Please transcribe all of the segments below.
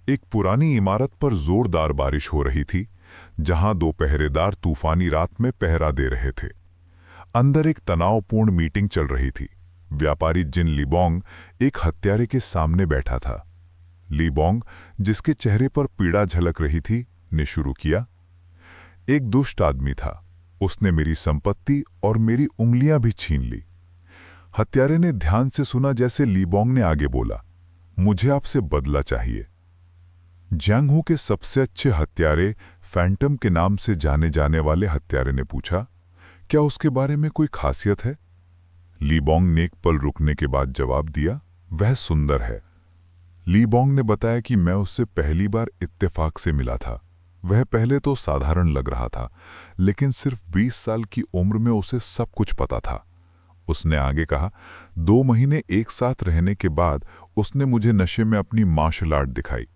एक पुरानी इमारत पर जोरदार बारिश हो रही थी, जहां दो पहरेदार तूफानी रात में पहरा दे रहे थे। अंदर एक तनावपूर्ण मीटिंग चल रही थी। व्यापारी जिन लिबोंग एक हत्यारे के सामने बैठा था। लिबोंग, जिसके चेहरे पर पीड़ा झलक रही थी, ने शुरू किया। एक दुष्ट आदमी था। उसने मेरी संपत्ति और मेरी उंगलियां भी छीन ली। हत्यारे ने ध्यान से सुना जैसे लिबोंग ने आगे बोला, मुझे आपसे बदला चाहिए। जियांगहू के सबसे अच्छे हत्यारे, फैंटम के नाम से जाने जाने वाले हत्यारे ने पूछा, क्या उसके बारे में कोई खासियत है? लिबोंग ने एक पल रुकने के बाद जवाब दिया, वह सुंदर है। लिबोंग ने बताया कि मैं उससे पहली बार इत्तेफाक से मिला था। वह पहले तो साधारण लग रहा था, लेकिन सिर्फ 20 साल की उम्र में उसे सब कुछ पता था। उसने आगे कहा, 2 महीने एक साथ रहने के बाद उसने मुझे नशे में अपनी मार्शल आर्ट दिखाई।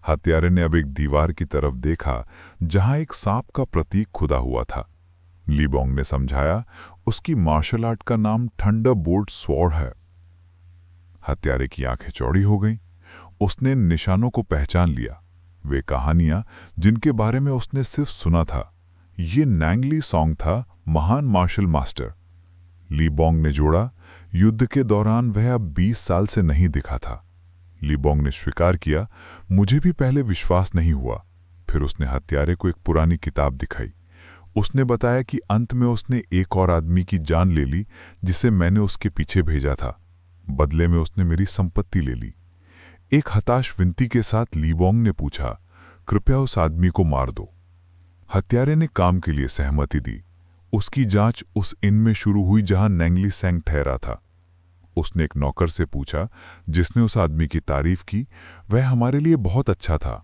हत्यारे ने अब एक दीवार की तरफ देखा, जहां एक सांप का प्रतीक खुदा हुआ था। लिबोंग ने समझाया, उसकी मार्शल आर्ट का नाम थंडरबोल्ट स्वॉर्ड है। हत्यारे की आंखें चौड़ी हो गईं। उसने निशानों को पहचान लिया, वे कहानियां जिनके बारे में उसने सिर्फ सुना था। ये नैंगली सॉन्ग था, महान मार्शल मास्टर। लिबोंग ने जोड़ा, युद्ध के दौरान वह अब 20 साल से नहीं दिखा था। लिबोंग ने स्वीकार किया, मुझे भी पहले विश्वास नहीं हुआ। फिर उसने हत्यारे को एक पुरानी किताब दिखाई। उसने बताया कि अंत में उसने एक और आदमी की जान ले ली, जिसे मैंने उसके पीछे भेजा था। बदले में उसने मेरी संपत्ति ले ली। एक हताश विनती के साथ लिबोंग ने पूछा, कृपया उस आदमी को मार दो। हत्यारे ने काम के लिए सहमति दी। उसकी जांच उस इन में शुरू हुई जहां नैंगली सैंग ठहरा था। उसने एक नौकर से पूछा, जिसने उस आदमी की तारीफ की, वह हमारे लिए बहुत अच्छा था।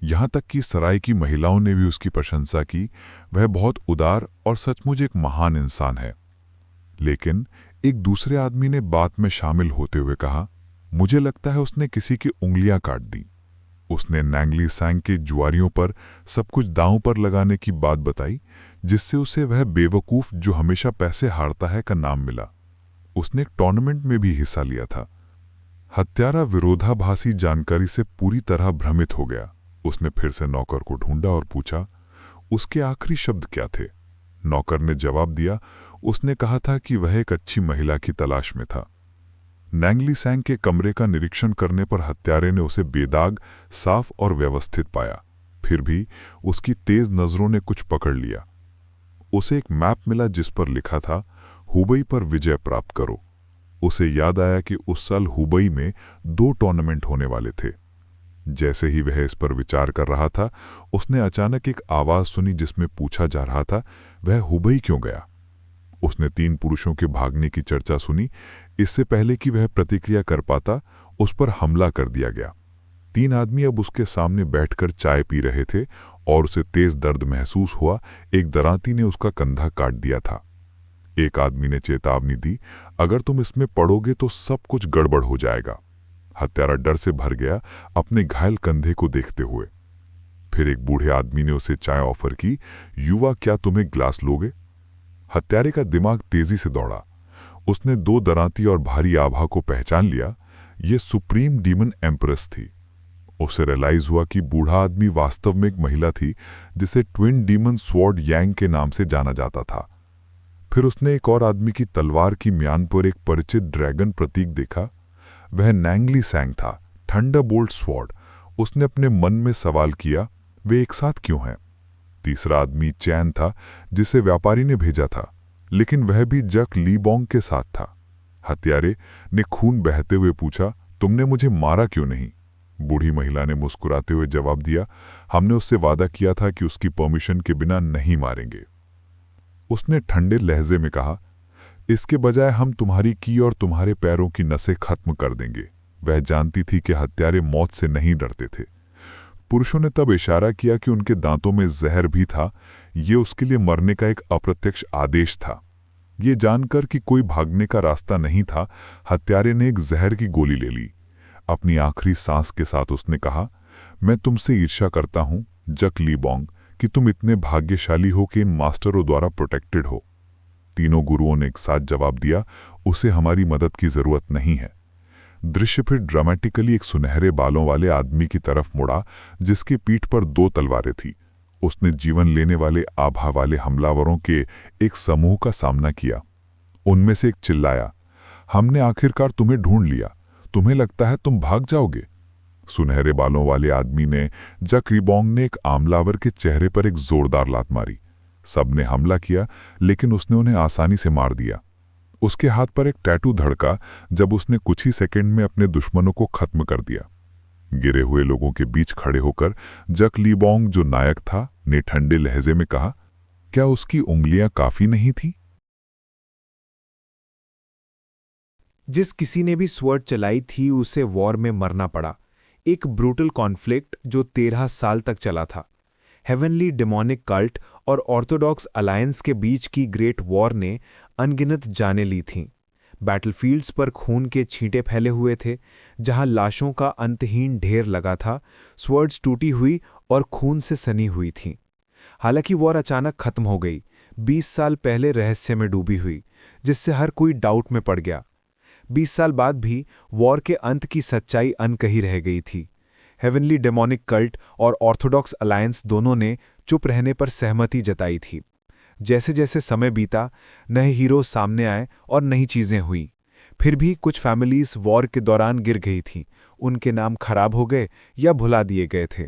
यहां तक कि सराय की महिलाओं ने भी उसकी प्रशंसा की। वह बहुत उदार और सचमुच एक महान इंसान है। लेकिन एक दूसरे आदमी ने बात में शामिल होते हुए कहा, मुझे लगता है उसने किसी की उंगलियां काट दी। उसने नैंगली सैंग के जुआरियों पर सब कुछ दांव पर लगाने की बात बताई, जिससे उसे वह बेवकूफ जो हमेशा पैसे हारता है का नाम मिला। उसने एक टूर्नामेंट में भी हिस्सा लिया था। हत्यारा विरोधाभासी जानकारी से पूरी तरह भ्रमित हो गया। उसने फिर से नौकर को ढूंढा और पूछा, उसके आखिरी शब्द क्या थे? नौकर ने जवाब दिया, उसने कहा था कि वह एक अच्छी महिला की तलाश में था। नैंगली सैंग के कमरे का निरीक्षण करने पर हत्यारे ने उसे बेदाग, साफ और व्यवस्थित पाया। फिर भी उसकी तेज नजरों ने कुछ पकड़ लिया। उसे एक मैप मिला जिस पर लिखा था, हुबई पर विजय प्राप्त करो। उसे याद आया कि उस साल हुबई में 2 टूर्नामेंट होने वाले थे। जैसे ही वह इस पर विचार कर रहा था, उसने अचानक एक आवाज सुनी जिसमें पूछा जा रहा था, वह हुबई क्यों गया? उसने 3 पुरुषों के भागने की चर्चा सुनी। इससे पहले कि वह प्रतिक्रिया कर पाता, उस पर हमला कर दिया गया। 3 आदमी अब उसके सामने बैठकर चाय पी रहे थे और उसे तेज दर्द महसूस हुआ। एक दरांती ने उसका कंधा काट दिया था। एक आदमी ने चेतावनी दी, अगर तुम इसमें पड़ोगे तो सब कुछ गड़बड़ हो जाएगा। हत्यारा डर से भर गया, अपने घायल कंधे को देखते हुए। फिर एक बूढ़े आदमी ने उसे चाय ऑफर की, युवा, क्या तुम एक ग्लास लोगे? हत्यारे का दिमाग तेजी से दौड़ा। उसने 2 दरांती और भारी आभा को पहचान लिया। ये सुप्रीम डीमन एम्प्रेस थी। उसे रियलाइज हुआ कि बूढ़ा आदमी वास्तव में एक महिला थी, जिसे ट्विन डीमन स्वॉर्ड यांग के नाम से जाना जाता था। फिर उसने एक और आदमी की तलवार की म्यान पर एक परिचित ड्रैगन प्रतीक देखा। वह नैंगली सैंग था, थंडरबोल्ट स्वॉर्ड। उसने अपने मन में सवाल किया, वे एक साथ क्यों हैं? तीसरा आदमी चैन था, जिसे व्यापारी ने भेजा था, लेकिन वह भी जक लिबोंग के साथ था। हत्यारे ने खून बहते हुए पूछा, तुमने मुझे मारा क्यों नहीं? बूढ़ी महिला ने मुस्कुराते हुए जवाब दिया, हमने उससे वादा किया था कि उसकी परमिशन के बिना नहीं मारेंगे। उसने ठंडे लहजे में कहा, इसके बजाय हम तुम्हारी की और तुम्हारे पैरों की नसें खत्म कर देंगे। वह जानती थी कि हत्यारे मौत से नहीं डरते थे। पुरुषों ने तब इशारा किया कि उनके दांतों में जहर भी था। ये उसके लिए मरने का एक अप्रत्यक्ष आदेश था। ये जानकर कि कोई भागने का रास्ता नहीं था, हत्यारे ने एक जहर की गोली ले ली। अपनी आखिरी सांस के साथ उसने कहा, मैं तुमसे ईर्ष्या करता हूं, जक लिबोंग, कि तुम इतने भाग्यशाली हो कि इन मास्टरों द्वारा प्रोटेक्टेड हो। तीनों गुरुओं ने एक साथ जवाब दिया, उसे हमारी मदद की जरूरत नहीं है। दृश्य फिर ड्रामेटिकली एक सुनहरे बालों वाले आदमी की तरफ मुड़ा जिसकी पीठ पर 2 तलवारें थी। उसने जीवन लेने वाले आभा वाले हमलावरों के एक समूह का सामना किया। उनमें से एक चिल्लाया, हमने आखिरकार तुम्हें ढूंढ लिया, तुम्हें लगता है तुम भाग जाओगे? सुनहरे बालों वाले आदमी ने जक लिबोंग ने एक आमलावर के चेहरे पर एक जोरदार लात मारी। सबने हमला किया, लेकिन उसने उन्हें आसानी से मार दिया। उसके हाथ पर एक टैटू धड़का जब उसने कुछ ही सेकंड में अपने दुश्मनों को खत्म कर दिया। गिरे हुए लोगों के बीच खड़े होकर जक लिबोंग, जो नायक था, ने ठंडे लहजे में कहा, क्या उसकी उंगलियां काफी नहीं थी? जिस किसी ने भी स्वर्ड चलाई थी उसे वॉर में मरना पड़ा। एक ब्रूटल कॉन्फ्लिक्ट जो 13 साल तक चला था। हेवनली डेमोनिक कल्ट और ऑर्थोडॉक्स अलायंस के बीच की ग्रेट वॉर ने अनगिनत जानें ली थीं। बैटलफील्ड्स पर खून के छींटे फैले हुए थे, जहां लाशों का अंतहीन ढेर लगा था, स्वर्ड्स टूटी हुई और खून से सनी हुई थीं। हालांकि वॉर अचानक खत्म हो गई, 20 साल पहले रहस्य में डूबी हुई, जिससे हर कोई डाउट में पड़ गया। 20 साल बाद भी वॉर के अंत की सच्चाई अनकही रह गई थी। हेवनली डेमोनिक कल्ट और ऑर्थोडॉक्स अलायंस दोनों ने चुप रहने पर सहमति जताई थी। जैसे जैसे समय बीता, नए हीरो सामने आए और नई चीजें हुई। फिर भी कुछ फैमिलीज वॉर के दौरान गिर गई थीं, उनके नाम खराब हो गए या भुला दिए गए थे।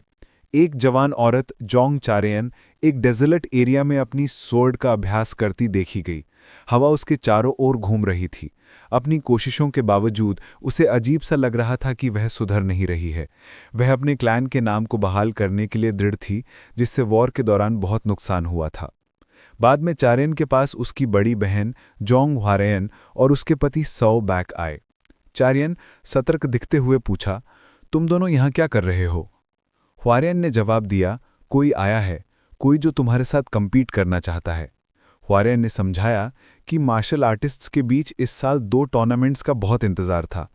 एक जवान औरत जोंग चारेयन एक डेजर्ट एरिया में अपनी स्वॉर्ड का अभ्यास करती देखी गई। हवा उसके चारों ओर घूम रही थी। अपनी कोशिशों के बावजूद उसे अजीब सा लग रहा था कि वह सुधर नहीं रही है। वह अपने क्लैन के नाम को बहाल करने के लिए दृढ़ थी, जिससे वॉर के दौरान बहुत नुकसान हुआ था। बाद में चारेयन के पास उसकी बड़ी बहन जोंग ह्वारेयन और उसके पति सौ बैक आए। चारेयन सतर्क दिखते हुए पूछा, तुम दोनों यहाँ क्या कर रहे हो? ह्वारेयन ने जवाब दिया, कोई आया है, कोई जो तुम्हारे साथ कम्पीट करना चाहता है। ह्वारेयन ने समझाया कि मार्शल आर्टिस्ट्स के बीच इस साल 2 टूर्नामेंट्स का बहुत इंतजार था।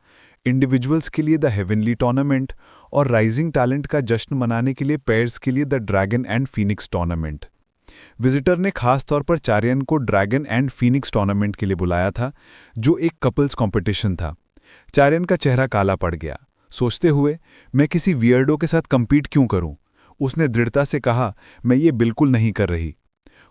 इंडिविजुअल्स के लिए द हेवनली टूर्नामेंट और राइजिंग टैलेंट का जश्न मनाने के लिए पेयर्स के लिए the dragon and Phoenix tournament. Visitor ने खास तौर पर चारेयन को ड्रैगन एंड फीनिक्स टूर्नामेंट के लिए बुलाया था, जो एक कपल्स कॉम्पिटिशन था। चारेयन का चेहरा काला पड़ गया, सोचते हुए, मैं किसी वियर्डो के साथ कम्पीट क्यों करूं? उसने दृढ़ता से कहा, मैं ये बिल्कुल नहीं कर रही।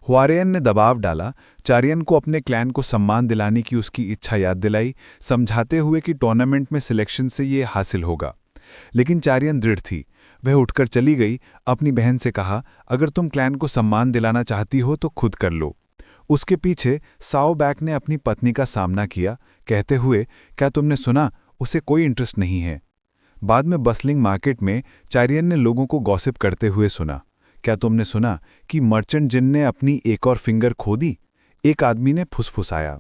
ह्वारेयन ने दबाव डाला, चारेयन को अपने क्लैन को सम्मान दिलाने की उसकी इच्छा याद दिलाई, समझाते हुए कि टूर्नामेंट में सिलेक्शन से ये हासिल होगा। लेकिन चारेयन दृढ़ थी। वह उठकर चली गई, अपनी बहन से कहा, अगर तुम क्लैन को सम्मान दिलाना चाहती हो तो खुद कर लो। उसके पीछे साओ बैक ने अपनी पत्नी का सामना किया, कहते हुए, क्या तुमने सुना, उसे कोई इंटरेस्ट नहीं है। बाद में बसलिंग मार्केट में चारेयन ने लोगों को गॉसिप करते हुए सुना, क्या तुमने सुना कि मर्चेंट जिन ने अपनी एक और फिंगर खो दी? एक आदमी ने फुसफुसाया।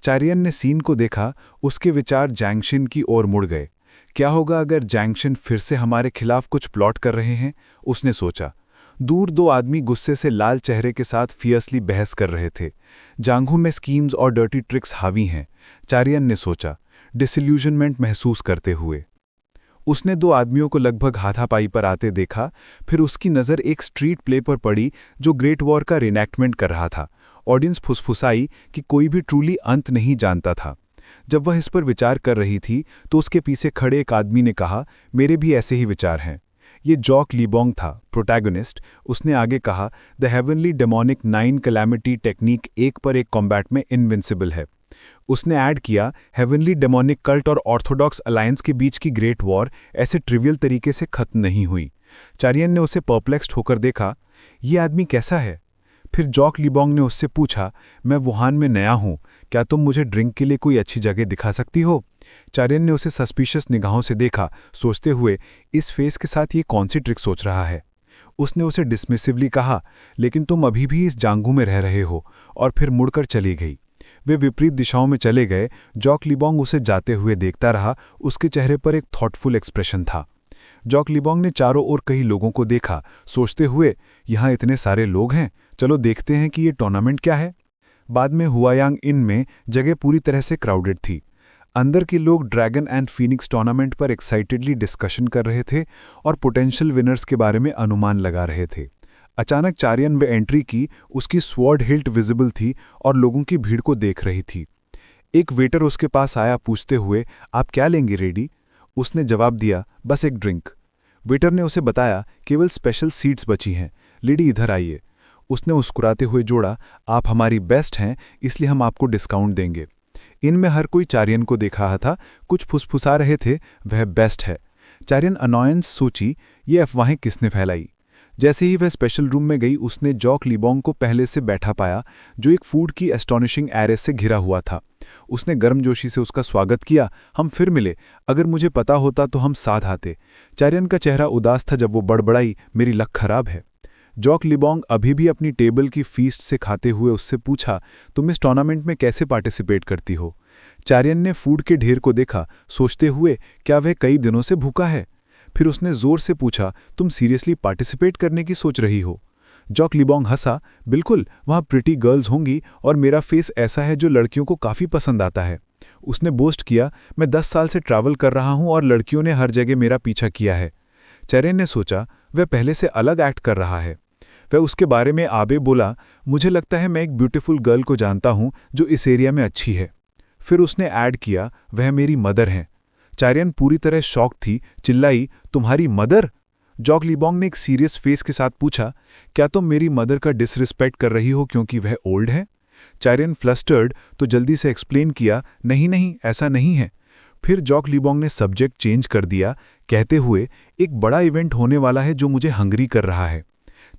चारेयन ने सीन को देखा, उसके विचार जैंगशिन की ओर मुड़ गए। क्या होगा अगर जैंगशिन फिर से हमारे खिलाफ कुछ प्लॉट कर रहे हैं? उसने सोचा। दूर 2 आदमी गुस्से से लाल चेहरे के साथ फियर्सली बहस कर रहे थे। जांघू में स्कीम्स और डर्टी ट्रिक्स हावी हैं, चारेयन ने सोचा, डिसइल्यूजनमेंट महसूस करते हुए। उसने 2 आदमियों को लगभग हाथापाई पर आते देखा, फिर उसकी नज़र एक स्ट्रीट प्ले पर पड़ी जो ग्रेट वॉर का रिनेक्टमेंट कर रहा था। ऑडियंस फुसफुसाई कि कोई भी ट्रूली अंत नहीं जानता था। जब वह इस पर विचार कर रही थी तो उसके पीछे खड़े एक आदमी ने कहा, मेरे भी ऐसे ही विचार हैं। ये जॉक लिबोंग था, प्रोटैगनिस्ट। उसने आगे कहा, the heavenly demonic 9 calamity technique एक पर एक कॉम्बैट में इनविंसिबल है। उसने ऐड किया, हेवनली डेमोनिक कल्ट और ऑर्थोडॉक्स अलायंस के बीच की ग्रेट वॉर ऐसे ट्रिवियल तरीके से खत्म नहीं हुई। चारेयन ने उसे परप्लेक्स्ड होकर देखा, ये आदमी कैसा है? फिर जॉक लिबोंग ने उससे पूछा, मैं वुहान में नया हूं, क्या तुम मुझे ड्रिंक के लिए कोई अच्छी जगह दिखा सकती हो? चारेयन ने उसे सस्पिशियस निगाहों से देखा, सोचते हुए, इस फेस के साथ ये कौन सी ट्रिक सोच रहा है? उसने उसे डिसमिसिवली कहा, लेकिन तुम अभी भी इस जांघू में रह रहे हो, और फिर मुड़कर चली गई। वे विपरीत दिशाओं में चले गए। जॉक लिबोंग उसे जाते हुए देखता रहा, उसके चेहरे पर एक थॉटफुल एक्सप्रेशन था। जॉक लिबोंग ने चारों ओर कई लोगों को देखा, सोचते हुए, यहाँ इतने सारे लोग हैं, चलो देखते हैं कि ये टूर्नामेंट क्या है। बाद में हुआयांग इन में जगह पूरी तरह से क्राउडेड थी। अंदर के लोग ड्रैगन एंड फीनिक्स टूर्नामेंट पर एक्साइटेडली डिस्कशन कर रहे थे और पोटेंशियल विनर्स के बारे में अनुमान लगा रहे थे। अचानक चारेयन वे एंट्री की, उसकी स्वॉर्ड हिल्ट विजिबल थी और लोगों की भीड़ को देख रही थी। एक वेटर उसके पास आया पूछते हुए, आप क्या लेंगे रेडी? उसने जवाब दिया, बस एक ड्रिंक। वेटर ने उसे बताया, केवल स्पेशल सीट्स बची हैं, लेडी इधर आइए। उसने मुस्कुराते हुए जोड़ा, आप हमारी बेस्ट हैं, इसलिए हम आपको डिस्काउंट देंगे। इनमें हर कोई चारियन को देख रहा था, कुछ फुसफुसा रहे थे, वह बेस्ट है। चारियन अनॉयंस सोची, ये अफवाहें किसने फैलाई। जैसे ही वह स्पेशल रूम में गई, उसने जॉक लिबोंग को पहले से बैठा पाया, जो एक फूड की एस्टॉनिशिंग एरेस से घिरा हुआ था। उसने गर्मजोशी से उसका स्वागत किया, हम फिर मिले, अगर मुझे पता होता तो हम साथ आते। चारियन का चेहरा उदास था जब वो बड़बड़ाई, मेरी लक खराब है। जॉक लिबोंग अभी भी अपनी टेबल की फीस्ट से खाते हुए उससे पूछा, तुम इस टूर्नामेंट में कैसे पार्टिसिपेट करती हो? चारियन ने फूड के ढेर को देखा, सोचते हुए, क्या वह कई दिनों से भूखा है? फिर उसने जोर से पूछा, तुम सीरियसली पार्टिसिपेट करने की सोच रही हो? जॉक लिबोंग हंसा, बिल्कुल, वहाँ प्रिटी गर्ल्स होंगी और मेरा फेस ऐसा है जो लड़कियों को काफ़ी पसंद आता है। उसने बोस्ट किया, मैं 10 साल से ट्रैवल कर रहा हूँ और लड़कियों ने हर जगह मेरा पीछा किया है। चारियन ने सोचा, वह पहले से अलग एक्ट कर रहा है। वह उसके बारे में आगे बोला, मुझे लगता है मैं एक ब्यूटीफुल गर्ल को जानता हूँ जो इस एरिया में अच्छी है। फिर उसने ऐड किया, वह मेरी मदर हैं। चारियन पूरी तरह शॉक थी, चिल्लाई, तुम्हारी मदर? जॉक लिबोंग ने एक सीरियस फेस के साथ पूछा, क्या तुम मेरी मदर का डिसरिस्पेक्ट कर रही हो क्योंकि वह ओल्ड है? चारियन फ्लस्टर्ड तो जल्दी से एक्सप्लेन किया, नहीं नहीं, ऐसा नहीं है। फिर जॉक लिबोंग ने सब्जेक्ट चेंज कर दिया, कहते हुए, एक बड़ा इवेंट होने वाला है जो मुझे हंगरी कर रहा है।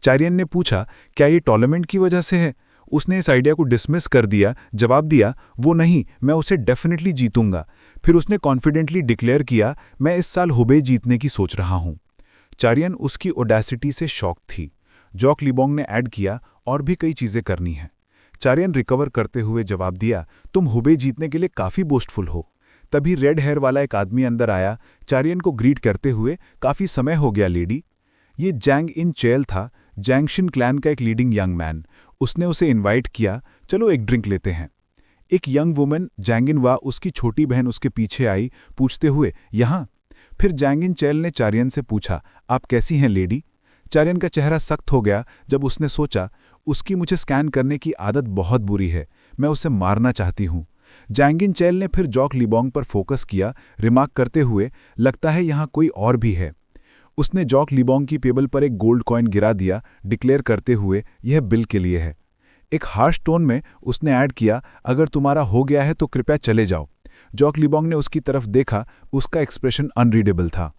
चारियन ने पूछा, क्या ये टूर्नामेंट की वजह से है? उसने इस आइडिया को डिसमिस कर दिया, जवाब दिया, वो नहीं, मैं उसे डेफिनेटली जीतूंगा। फिर उसने कॉन्फिडेंटली डिक्लेयर किया, मैं इस साल हुबे जीतने की सोच रहा हूं। चारियन उसकी ओडेसिटी से शॉक थी। जॉक लिबोंग ने ऐड किया, और भी कई चीजें करनी हैं। चारियन रिकवर करते हुए जवाब दिया, तुम हुबे जीतने के लिए काफी बोस्टफुल हो। तभी रेड हेयर वाला एक आदमी अंदर आया, चारियन को ग्रीट करते हुए, काफी समय हो गया लेडी। ये जैंग इन चेल था, जैंगशिन क्लैन का एक लीडिंग यंग मैन। उसने उसे इनवाइट किया, चलो एक ड्रिंक लेते हैं। एक यंग वुमन जैंगिनवा, उसकी छोटी बहन उसके पीछे आई, पूछते हुए, यहाँ? फिर जैंगिन चेल ने चारियन से पूछा, आप कैसी हैं लेडी? चारियन का चेहरा सख्त हो गया जब उसने सोचा, उसकी मुझे स्कैन करने की आदत बहुत बुरी है, मैं उसे मारना चाहती हूँ। जैंगिन चेल ने फिर जॉक लिबोंग पर फोकस किया, रिमार्क करते हुए, लगता है यहाँ कोई और भी है। उसने जॉक लिबोंग की टेबल पर एक गोल्ड कॉइन गिरा दिया, डिक्लेयर करते हुए, यह बिल के लिए है। एक हार्श टोन में उसने ऐड किया, अगर तुम्हारा हो गया है तो कृपया चले जाओ। जॉक लिबोंग ने उसकी तरफ देखा, उसका एक्सप्रेशन अनरीडेबल था।